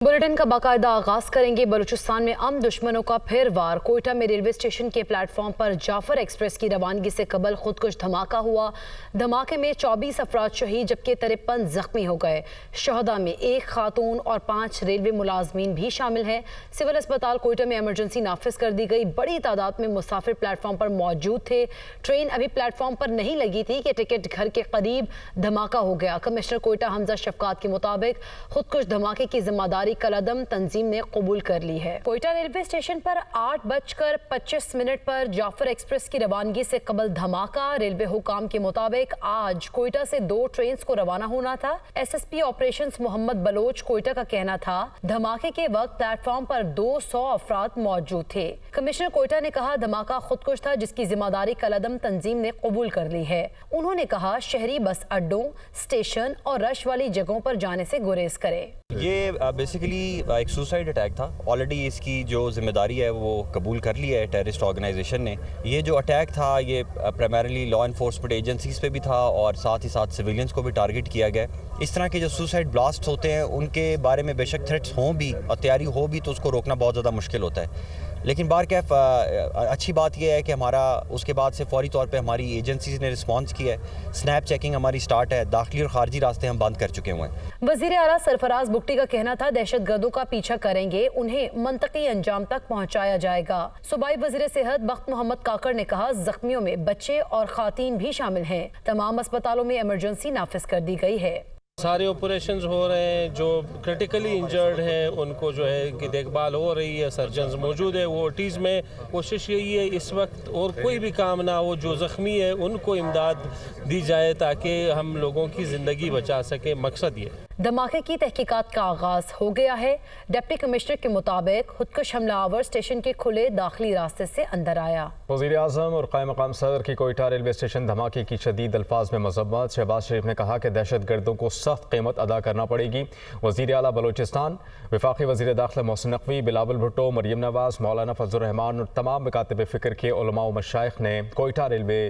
Bulletin का बाकायदा आगाज करेंगे। बलूचिस्तान में दुश्मनों का फिर वार। कोयटा में रेलवे स्टेशन के प्लेटफॉर्म पर जाफर एक्सप्रेस की रवानगी से कबल खुदकुश धमाका हुआ। धमाके में 24 अफराद शहीद जबकि 53 जख्मी हो गए। शहदा में एक खातून और 5 रेलवे मुलाजमीन भी शामिल हैं। सिविल अस्पताल कोयटा में इमरजेंसी नाफिज कर दी गई। बड़ी तादाद में मुसाफिर प्लेटफॉर्म पर मौजूद थे। ट्रेन अभी प्लेटफॉर्म पर नहीं लगी थी कि टिकट घर के करीब धमाका हो गया। कमिश्नर कोयटा हमजा शफकात के मुताबिक खुदकुश धमाके की जिम्मेदारी कलअदम तंजीम ने कबूल कर ली है। कोयटा रेलवे स्टेशन पर 8:25 पर जाफर एक्सप्रेस की रवानगी से कबल धमाका। रेलवे हुकाम के मुताबिक आज कोयटा से 2 ट्रेन को रवाना होना था। SSP ऑपरेशंस मोहम्मद बलोच कोयटा का कहना था धमाके के वक्त प्लेटफॉर्म पर 200 अफराद मौजूद थे। कमिश्नर कोयटा ने कहा धमाका खुदकुश था जिसकी जिम्मेदारी कलअदम तंजीम ने कबूल कर ली है। उन्होंने कहा शहरी बस अड्डों, स्टेशन और रश वाली जगहों पर जाने से गुरेज करें। ये बेसिकली एक सुसाइड अटैक था। ऑलरेडी इसकी जो जिम्मेदारी है वो कबूल कर ली है टेररिस्ट ऑर्गेनाइजेशन ने। ये जो अटैक था ये प्राइमरीली लॉ एनफोर्समेंट एजेंसीज पे भी था और साथ ही साथ सिविलियंस को भी टारगेट किया गया। इस तरह के जो सुसाइड ब्लास्ट होते हैं उनके बारे में बेशक थ्रेट्स हों भी और तैयारी हो भी तो उसको रोकना बहुत ज़्यादा मुश्किल होता है। लेकिन बारकैफ अच्छी बात यह है कि हमारा उसके बाद से फौरी तौर पे हमारी एजेंसीज ने रिस्पॉन्स किया है। स्नैप चेकिंग हमारी स्टार्ट है। दाखिली और खारजी रास्ते हम बंद कर चुके हुए हैं। वज़ीर आला सरफराज बुगटी का कहना था दहशत गर्दों का पीछा करेंगे, उन्हें मंतकी अंजाम तक पहुँचाया जाएगा। सूबाई वज़ीर सेहत बख्त मोहम्मद काकड़ ने कहा जख्मियों में बच्चे और खातीन भी शामिल हैं। तमाम अस्पतालों में इमरजेंसी नाफिज कर दी गई है। सारे ऑपरेशंस हो रहे हैं। जो क्रिटिकली इंजर्ड हैं उनको जो है कि देखभाल हो रही है। सर्जन्स मौजूद है वो ओटीज़ में। कोशिश यही है इस वक्त और कोई भी काम ना हो, जो ज़ख्मी है उनको इमदाद दी जाए ताकि हम लोगों की ज़िंदगी बचा सके। मकसद ये धमाके की तहकीकात का आगाज हो गया है। डिप्टी कमिश्नर के मुताबिक खुदकुश हमलावर स्टेशन के खुले दाखिली रास्ते से अंदर आया। वज़ीर आज़म और क़ायम मक़ाम सदर की कोयटा रेलवे स्टेशन धमाके की शदीद अल्फाज में मज़म्मत। शहबाज शरीफ ने कहा कि दहशत गर्दों को सख्त कीमत अदा करना पड़ेगी। वज़ीर आला बलोचिस्तान, वफाकी वज़ीर दाखिला मोहसिन नकवी, बिलावल भुट्टो, मरियम नवाज, मौलाना फजलुर रहमान और तमाम मकातिब फ़िक्र के उलमा व मशाइख ने कोयटा रेलवे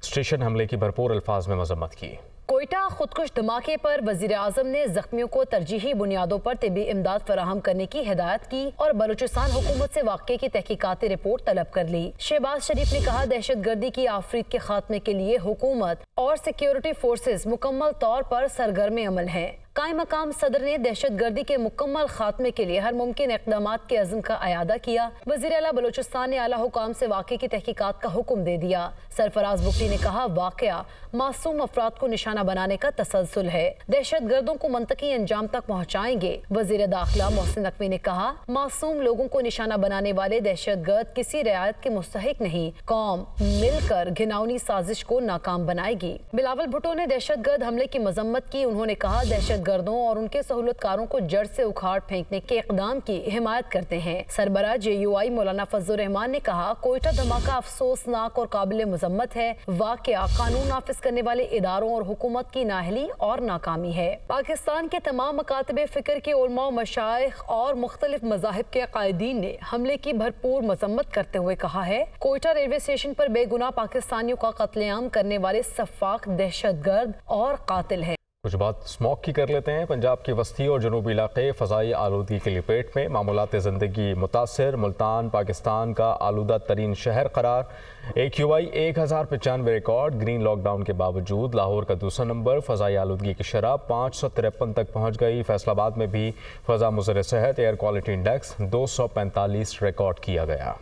स्टेशन हमले की भरपूर अल्फाज में मज़म्मत की। कोयटा खुदकुश धमाके पर वज़ीर आज़म ने जख्मियों को तरजीही बुनियादों पर तिब्बी इमदाद फराहम करने की हिदायत की और बलूचिस्तान हुकूमत से वाक़े की तहकीकाती रिपोर्ट तलब कर ली। शहबाज शरीफ ने कहा दहशत गर्दी की आफरीत के खात्मे के लिए हुकूमत और सिक्योरिटी फोर्सेस मुकम्मल तौर पर सरगर्म अमल हैं। कायम मकाम सदर ने दहशत गर्दी के मुकम्मल खात्मे के लिए हर मुमकिन इक़दामात के अज़्म का अयादा किया। वज़ीर आला बलूचिस्तान ने आला हुकाम से वाक़े की तहकीकात का हुक्म दे दिया। सरफराज बुगटी ने कहा वाक़या मासूम अफराद को निशाना बनाने का तसलसल है। दहशत गर्दों को मंतकी अंजाम तक पहुँचाएंगे। वज़ीर दाखिला मोहसिन नकवी ने कहा मासूम लोगों को निशाना बनाने वाले दहशत गर्द किसी रियायत के मुस्तहिक नहीं। कौम मिलकर घिनौनी साजिश को नाकाम बनाएगी। बिलावल भुट्टो ने दहशत गर्द हमले की मजम्मत की। उन्होंने कहा दहशत गर्दों और उनके सहूलतकारों को जड़ से उखाड़ फेंकने के इक़दाम की हिमायत करते हैं। सरबराह JUI मौलाना फजलुर रहमान ने कहा कोयटा धमाका अफसोसनाक और काबिल मजम्मत है। वाक़या कानून नाफिज करने वाले इदारों और हुकूमत की नाहली और नाकामी है। पाकिस्तान के तमाम मकातबे फ़िक्र के उलमा, मशाइख और मुख्तलिफ मज़ाहिब के कायदीन ने हमले की भरपूर मजम्मत करते हुए कहा है कोयटा रेलवे स्टेशन पर बेगुनाह पाकिस्तानियों का कत्लेआम करने वाले सफ़ाक दहशत गर्द और कातिल है। कुछ बात स्मॉग की कर लेते हैं। पंजाब की वस्ती और जनूबी इलाके फ़ज़ाई आलूदगी की लपेट में। मामूलात ज़िंदगी मुतासर। मुल्तान पाकिस्तान का आलूदा तरीन शहर करार। AQI 1095 record. ग्रीन लॉकडाउन के बावजूद लाहौर का दूसरा नंबर। फ़ज़ाई आलूदगी की शरह 553 तक पहुँच गई। फैसलाबाद में भी फ़ज़ा मुज़र सेहत एयर क्वालिटी इंडेक्स 245 रिकॉर्ड किया गया।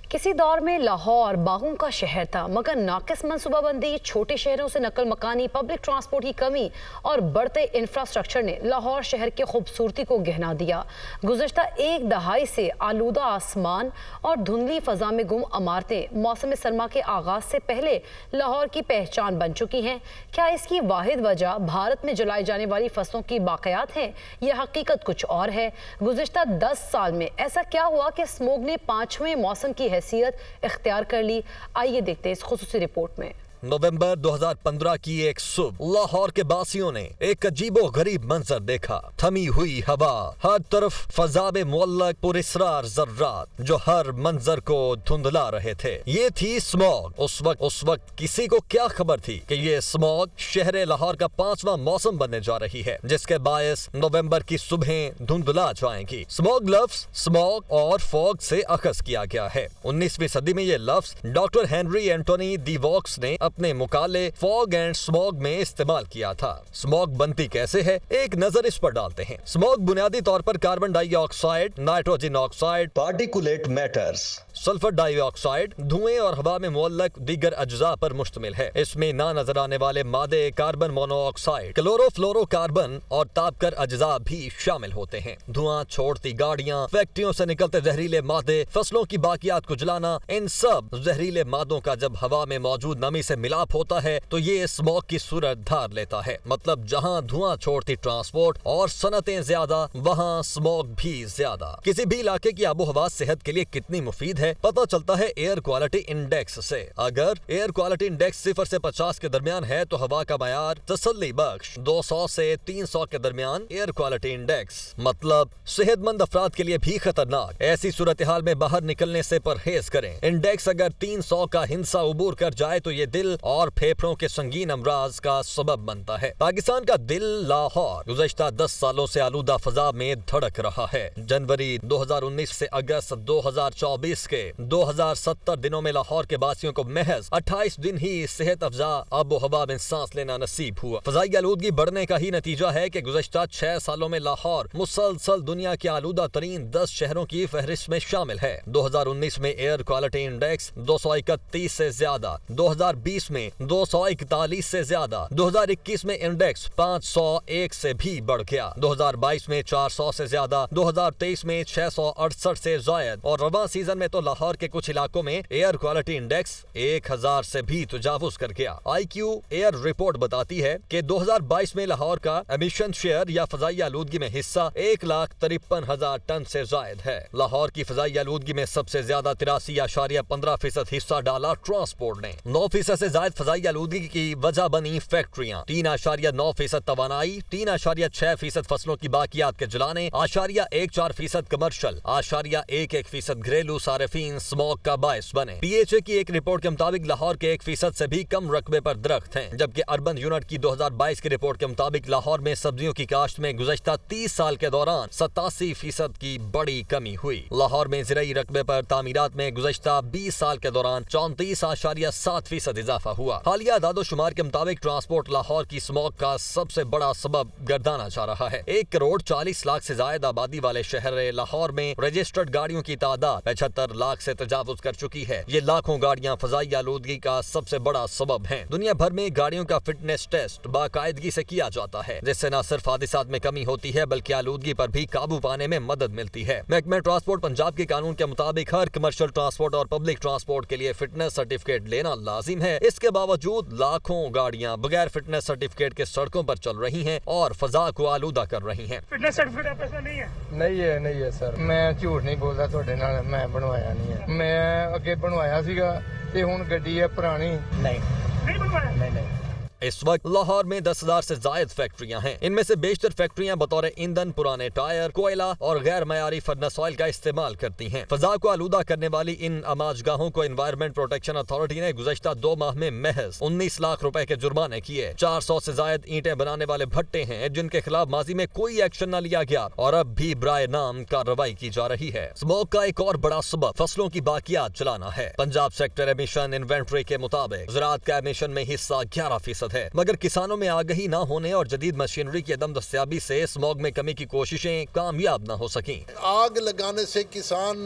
किसी दौर में लाहौर बागों का शहर था, मगर नाकिस मनसूबाबंदी, छोटे शहरों से नकल मकानी, पब्लिक ट्रांसपोर्ट की कमी और बढ़ते इंफ्रास्ट्रक्चर ने लाहौर शहर की खूबसूरती को गहना दिया। गुज़श्ता एक दहाई से आलूदा आसमान और धुंधली फ़ज़ा में गुम इमारतें मौसम सरमा के आगाज़ से पहले लाहौर की पहचान बन चुकी हैं। क्या इसकी वाहिद वजह भारत में जलाई जाने वाली फसलों की बाक़ियात हैं? यह हकीकत कुछ और है। गुज़श्ता 10 साल में ऐसा क्या हुआ कि स्मोग ने 5वें मौसम की हैसियत इख्तियार कर ली? आइए देखते हैं इस खुसूसी रिपोर्ट में। नवंबर 2015 की एक सुबह लाहौर के बासियों ने एक अजीबो गरीब मंजर देखा। थमी हुई हवा, हर तरफ फजाब मुअल्लक पुरस्रार जर्रात जो हर मंजर को धुंधला रहे थे। ये थी स्मॉग। उस वक्त किसी को क्या खबर थी कि ये स्मॉग शहर लाहौर का 5वां मौसम बनने जा रही है, जिसके बायस नवंबर की सुबहें धुंधला जाएंगी। स्मॉग लफ्ज स्मॉग और फॉग से अखज़ किया गया है। 19वीं सदी में ये लफ्ज डॉक्टर हेनरी एंटोनी दी वॉक्स ने अपने मुकाले फॉग एंड स्मॉग में इस्तेमाल किया था। स्मॉग बनती कैसे है, एक नजर इस पर डालते हैं। स्मॉग बुनियादी तौर पर carbon dioxide, nitrogen oxide, particulate matters, sulphur dioxide, धुएं और हवा में मुअल्लक दीगर अज्जा पर मुश्तमिल है। इसमें ना नजर आने वाले मादे कार्बन मोनोऑक्साइड, क्लोरोफ्लोरोकार्बन और तापकर अज्जा भी शामिल होते हैं। धुआं छोड़ती गाड़ियां, फैक्ट्रियों से निकलते जहरीले मादे, फसलों की बाकियात को जलाना, इन सब जहरीले मादों का जब हवा में मौजूद नमी से मिलाप होता है तो ये स्मॉग की सूरत धार लेता है। मतलब जहां धुआं छोड़ती ट्रांसपोर्ट और सनतें ज्यादा, वहां स्मॉग भी ज्यादा। किसी भी इलाके की आबो हवा सेहत के लिए कितनी मुफीद है पता चलता है एयर क्वालिटी इंडेक्स से। अगर एयर क्वालिटी इंडेक्स 0 से 50 के दरमियान है तो हवा का मयार तसल्ली बख्श। 200 से 300 के दरमियान एयर क्वालिटी इंडेक्स मतलब सेहतमंद अफराद के लिए भी खतरनाक। ऐसी सूरत हाल में बाहर निकलने से परहेज करें। इंडेक्स अगर 300 का हिंसा उबूर कर जाए तो ये दिल और फेफड़ों के संगीन अमराज का सबब बनता है। पाकिस्तान का दिल लाहौर गुज़श्ता 10 सालों से आलूदा फजा में धड़क रहा है। जनवरी 2019 से अगस्त 2024 के 2070 दिनों में लाहौर के बासियों को महज 28 दिन ही सेहत अफजा आबो हवा में सांस लेना नसीब हुआ। फजाई आलूदगी बढ़ने का ही नतीजा है कि गुज़श्ता 6 सालों में लाहौर मुसलसल दुनिया के आलूदा तरीन 10 शहरों की फहरिस्त में शामिल है। 2019 में एयर क्वालिटी इंडेक्स 231 से ज्यादा, 2020 में 241 से ज्यादा, 2021 में इंडेक्स 501 से भी बढ़ गया, 2022 में 400 से ज्यादा, 2023 में 668 से जायद और रवां सीजन में तो लाहौर के कुछ इलाकों में एयर क्वालिटी इंडेक्स 1000 से भी तजावुज कर गया। IQ एयर रिपोर्ट बताती है कि 2022 में लाहौर का एमिशन शेयर या फजाई आलूदगी में हिस्सा 1,53,000 टन से जायद है। लाहौर की फजाई आलूदगी में सबसे ज्यादा 83.15% हिस्सा डाला ट्रांसपोर्ट ने। 9% से जायद फजाई आलूदगी की वजह बनी फैक्ट्रियां। 3.9% तवानाई, 3.6% फसलों की बाकियात के जलाने, 0.14% कमर्शल, 0.11% घरेलू सार्फिन स्मॉग का बायस बने। PHA की एक रिपोर्ट के मुताबिक लाहौर के 1% से भी कम रकबे पर दरख्त हैं, जबकि अर्बन यूनिट की 2022 की रिपोर्ट के मुताबिक लाहौर में सब्जियों की काश्त में गुज़श्ता 30 साल के दौरान 87% की बड़ी कमी हुई। लाहौर में ज़राई रकबे पर तामीरात में गुज़श्ता 20 साल के दौरान 34.7% इजाफा हुआ। हालिया दादोशुमार के मुताबिक ट्रांसपोर्ट लाहौर की स्मॉग का सबसे बड़ा सबब गर्दाना जा रहा है। 1 करोड़ 40 लाख से ज्यादा आबादी वाले शहर लाहौर में रजिस्टर्ड गाड़ियों की तादाद 75 लाख से तजावुज कर चुकी है। ये लाखों गाड़ियां फजाई आलूदगी का सबसे बड़ा सबब हैं। दुनिया भर में गाड़ियों का फिटनेस टेस्ट बाकायदगी से किया जाता है, जिससे न सिर्फ हादिसात में कमी होती है बल्कि आलूदगी पर भी काबू पाने में मदद मिलती है। महकमा ट्रांसपोर्ट पंजाब के कानून के मुताबिक हर कमर्शियल ट्रांसपोर्ट और पब्लिक ट्रांसपोर्ट के लिए फिटनेस सर्टिफिकेट लेना लाजिम है। इसके बावजूद लाखों गाड़ियां बगैर फिटनेस सर्टिफिकेट के सड़कों पर चल रही हैं और फजा को आलूदा कर रही हैं। फिटनेस सर्टिफिकेट आपके पास नहीं है? नहीं है सर, मैं झूठ नहीं बोलदा ਤੁਹਾਡੇ ਨਾਲ, मैं बनवाया नहीं है। मैं अगे बनवाया सीगा ते हुण गड्डी है पुरानी। नहीं बनवाया? नहीं। इस वक्त लाहौर में 10,000 से जायद फैक्ट्रियां हैं। इनमें से बेशतर फैक्ट्रियां बतौर ईंधन पुराने टायर, कोयला और गैर मयारी फर्नेस ऑयल का इस्तेमाल करती हैं। फजा को आलूदा करने वाली इन अमाजगाहों को एनवायरमेंट प्रोटेक्शन अथॉरिटी ने गुज़श्ता 2 माह में महज 19 लाख रुपए के जुर्माने किए। 400 से जायद ईंटें बनाने वाले भट्टे हैं जिनके खिलाफ माजी में कोई एक्शन न लिया गया और अब भी बराए नाम कार्रवाई की जा रही है। स्मोक का एक और बड़ा सबब फसलों की बाकियात जलाना है। पंजाब सेक्टर एमिशन इन्वेंट्री के मुताबिक ज़राअत का एमिशन में हिस्सा 11% है, मगर किसानों में आगाही न होने और जदीद मशीनरी की अदम दस्तयाबी से स्मॉग में कमी की कोशिशें कामयाब न हो सकी। आग लगाने से किसान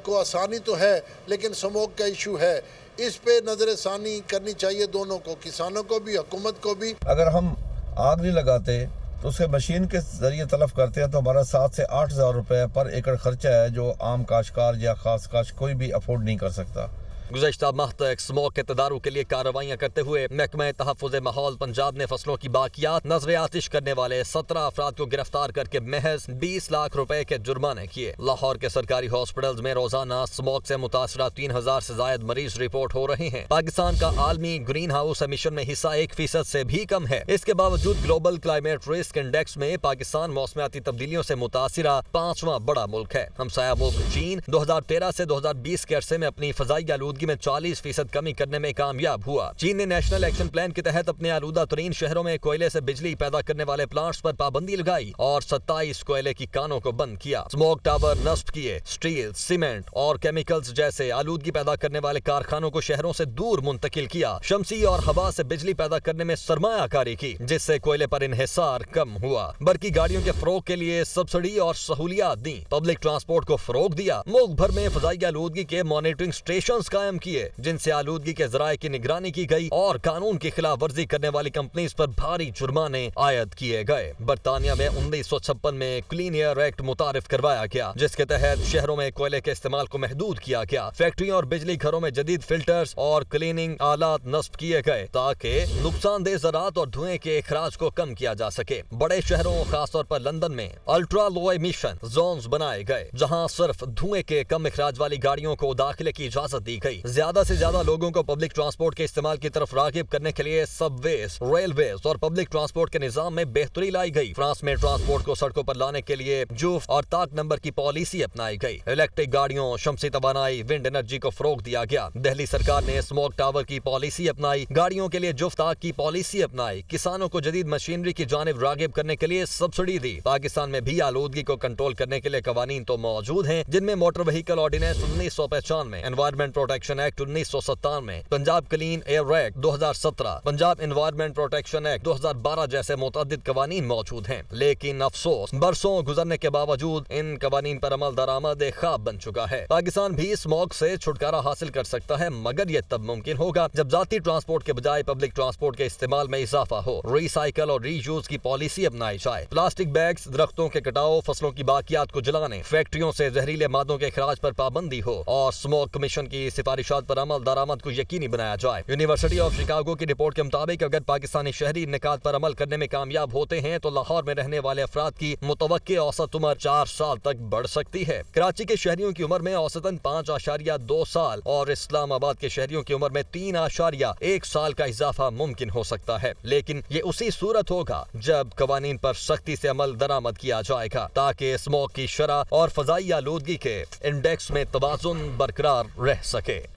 को आसानी तो है, लेकिन स्मॉग का इशू है। इस पे नजरसानी करनी चाहिए दोनों को, किसानों को भी, हुकूमत को भी। अगर हम आग नहीं लगाते तो उसे मशीन के जरिए तलफ करते हैं तो हमारा 7 से 8 हज़ार रुपये पर एकड़ खर्चा है, जो आम काश्तकार या खास काश कोई भी अफोर्ड नहीं कर सकता। गुज़श्ता माह तक स्मोक के तदारुक के लिए कार्रवाइयाँ करते हुए महकमा तहफ़्फ़ुज़ माहौल पंजाब ने फसलों की बाकियात नजर आतिश करने वाले 17 अफराद को गिरफ्तार करके महज 20 लाख रुपए के जुर्माने किए। लाहौर के सरकारी हॉस्पिटल्स में रोजाना स्मोक से मुतासरा 3000 से ज्यादा मरीज रिपोर्ट हो रहे हैं। पाकिस्तान का आलमी ग्रीन हाउस एमिशन में हिस्सा 1% से भी कम है। इसके बावजूद ग्लोबल क्लाइमेट रिस्क इंडेक्स में पाकिस्तान मौसमियाती तब्दीलियों से मुतासिरा 5वां बड़ा मुल्क है। हमसाया मुल्क चीन 2013 से 2020 के अरसे में अपनी फजाई आलूदगी में 40% कमी करने में कामयाब हुआ। चीन ने नेशनल एक्शन प्लान के तहत अपने आलूदा तरीन शहरों में कोयले से बिजली पैदा करने वाले प्लांट्स पर पाबंदी लगाई और 27 कोयले की कानों को बंद किया। स्मोक टावर नस्ब किए। स्टील, सीमेंट और केमिकल्स जैसे आलूदगी पैदा करने वाले कारखानों को शहरों से दूर मुंतकिल किया। शमसी और हवा से बिजली पैदा करने में सरमायाकारी की, जिससे कोयले पर इन्हिसार कम हुआ। बरकी गाड़ियों के फरोग के लिए सब्सिडी और सहूलियात दी। पब्लिक ट्रांसपोर्ट को फरोग दिया। मुल्क भर में फजाई आलूदगी के मॉनिटरिंग स्टेशंस कायम किए, जिनसे आलूदगी के जराये की निगरानी की गई और कानून की खिलाफ वर्जी करने वाली कंपनीज पर भारी जुर्माने आयद किए गए। बरतानिया में 1956 में क्लीन एयर एक्ट मुतारिफ करवाया गया, जिसके तहत शहरों में कोयले के इस्तेमाल को महदूद किया गया। फैक्ट्रियों और बिजली घरों में जदीद फिल्टर्स और क्लीनिंग आलात नस्ब किए गए ताकि नुकसानदेह ज़रात और धुएं के इखराज को कम किया जा सके। बड़े शहरों खासतौर पर लंदन में अल्ट्रा लो एमिशन जोन्स बनाए गए, जहां सिर्फ धुएं के कम इखराज वाली गाड़ियों को दाखिले की इजाजत दी गई। ज्यादा से ज्यादा लोगों को पब्लिक ट्रांसपोर्ट के इस्तेमाल की तरफ रागिब करने के लिए सबवेज, रेलवेज और पब्लिक ट्रांसपोर्ट के निजाम में बेहतरी लाई गई। फ्रांस में ट्रांसपोर्ट को सड़कों पर लाने के लिए जूफ और ताक नंबर की पॉलिसी अपनाई गई। इलेक्ट्रिक गाड़ियों, शमसी तवानाई, विंड एनर्जी को फरोग दिया गया। दिल्ली सरकार ने स्मोक टावर की पॉलिसी अपनाई। गाड़ियों के लिए जुफ्त ताक की पॉलिसी अपनाई। किसानों को जदीद मशीनरी की जानिब रागिब करने के लिए सब्सिडी दी। पाकिस्तान में भी आलूदगी को कंट्रोल करने के लिए कवानीन तो मौजूद हैं, जिनमें motor vehicle ordinance 1995, environment protection act 1997, Punjab clean air act 2017, Punjab environment protection act 2012 जैसे मुतअद्दिद कवानीन मौजूद हैं। लेकिन अफसोस, बरसों गुजरने के बावजूद इन कवानीन पर अमल दरामद एक ख्वाब बन चुका है। पाकिस्तान भी स्मोक से छुटकारा हासिल कर सकता है, मगर यह तब मुमकिन होगा जब जाती ट्रांसपोर्ट के बजाय पब्लिक ट्रांसपोर्ट के इस्तेमाल में इजाफा हो, रिसाइकल और रीयूज की पॉलिसी अपनाई जाए। प्लास्टिक बैग्स, दरख्तों के कटाव, फसलों की बाकियात को जलाने, फैक्ट्रियों से जहरीले मादों के इखराज पर पाबंदी हो और स्मोक कमीशन की सिफारिशात पर अमल दरामद को यकीनी बनाया जाए। यूनिवर्सिटी ऑफ शिकागो की रिपोर्ट के मुताबिक अगर पाकिस्तानी शहरी निकात पर अमल करने में कामयाब होते हैं तो लाहौर में रहने वाले अफराद की मुतवक्के औसत उम्र 4 साल तक बढ़ सकती है। कराची के शहरियों की उम्र में औसतन 5.2 साल और इस्लामाबाद के शहरियों की उम्र में 3.1 साल का इजाफा मुमकिन हो सकता है। लेकिन ये उसी सूरत होगा जब कवानीन पर सख्ती से अमल दरामद किया जाएगा, ताकि स्मोक की शरह और फजाई आलूदगी के इंडेक्स में तवाज़ुन बरकरार रह सके।